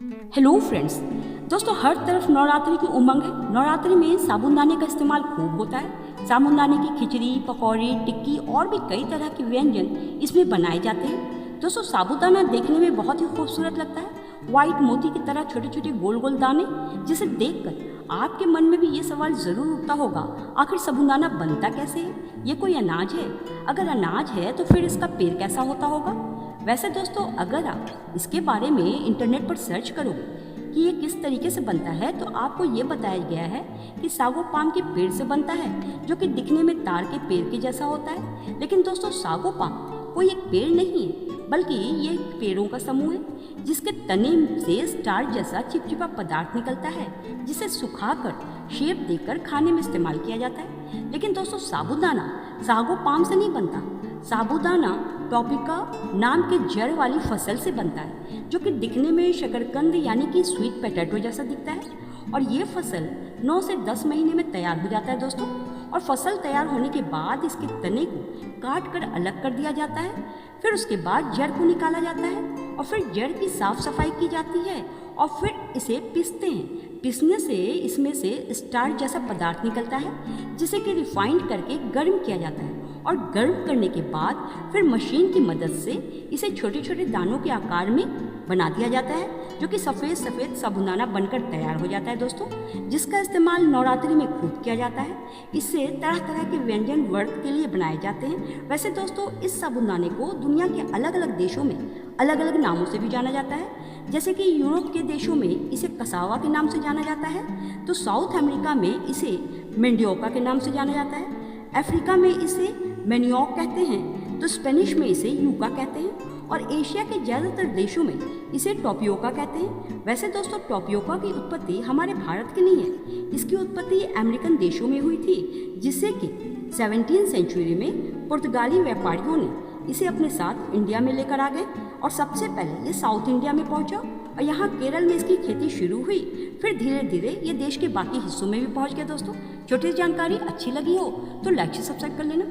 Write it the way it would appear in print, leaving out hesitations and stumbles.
Hello friends, दोस्तों हर तरफ नवरात्रि की उमंग है। नवरात्रि में साबूदाने का इस्तेमाल खूब होता है। साबूदाने की खिचड़ी, पकौड़े, टिक्की और भी कई तरह के व्यंजन इसमें बनाए जाते हैं। दोस्तों साबूदाना देखने में बहुत ही खूबसूरत लगता है, वाइट मोती की तरह छोटे छोटे गोल गोल दाने, जिसे देखकर आपके मन में भी ये सवाल ज़रूर उठता होगा, आखिर साबूदाना बनता कैसे है? ये कोई अनाज है? अगर अनाज है तो फिर इसका पेड़ कैसा होता होगा? वैसे दोस्तों अगर आप इसके बारे में इंटरनेट पर सर्च करोगे कि ये किस तरीके से बनता है तो आपको ये बताया गया है कि सागो पाम के पेड़ से बनता है, जो कि दिखने में तार के पेड़ के जैसा होता है। लेकिन दोस्तों सागो पाम कोई एक पेड़ नहीं है, बल्कि ये एक पेड़ों का समूह है जिसके तने से स्टार जैसा चिपचिपा पदार्थ निकलता है, जिसे सुखाकर शेप देकर खाने में इस्तेमाल किया जाता है। लेकिन दोस्तों साबूदाना सागो पाम से नहीं बनता। साबूदाना टॉपिका नाम के जड़ वाली फसल से बनता है, जो कि दिखने में शकरकंद यानी कि स्वीट पोटैटो जैसा दिखता है। और ये फसल 9 से 10 महीने में तैयार हो जाता है दोस्तों। और फसल तैयार होने के बाद इसके तने को काट कर अलग कर दिया जाता है। फिर उसके बाद जड़ को निकाला जाता है और फिर जड़ की साफ सफाई की जाती है और फिर इसे पीसते हैं। पीसने से इसमें से स्टार्च जैसा पदार्थ निकलता है, जिसे कि रिफाइंड करके गर्म किया जाता है। और गर्म करने के बाद फिर मशीन की मदद से इसे छोटे छोटे दानों के आकार में बना दिया जाता है, जो कि सफ़ेद सफ़ेद साबूदाना बनकर तैयार हो जाता है दोस्तों, जिसका इस्तेमाल नवरात्रि में खूब किया जाता है। इससे तरह तरह के व्यंजन व्रत के लिए बनाए जाते हैं। वैसे दोस्तों इस साबूदाने को दुनिया के अलग अलग देशों में अलग अलग नामों से भी जाना जाता है। जैसे कि यूरोप के देशों में इसे कसावा के नाम से जाना जाता है, तो साउथ अमेरिका में इसे मेंडियोका के नाम से जाना जाता है। अफ्रीका में इसे मैनियोक कहते हैं, तो स्पेनिश में इसे यूका कहते हैं। और एशिया के ज़्यादातर देशों में इसे टोपियोका कहते हैं। वैसे दोस्तों टोपियोका की उत्पत्ति हमारे भारत की नहीं है, इसकी उत्पत्ति अमेरिकन देशों में हुई थी, जिससे कि 17वीं सेंचुरी में पुर्तगाली व्यापारियों ने इसे अपने साथ इंडिया में लेकर आ गए और सबसे पहले ये साउथ इंडिया में पहुंचा और यहाँ केरल में इसकी खेती शुरू हुई। फिर धीरे धीरे ये देश के बाकी हिस्सों में भी पहुंच गया दोस्तों। छोटी जानकारी अच्छी लगी हो तो लाइक से सब्सक्राइब कर लेना।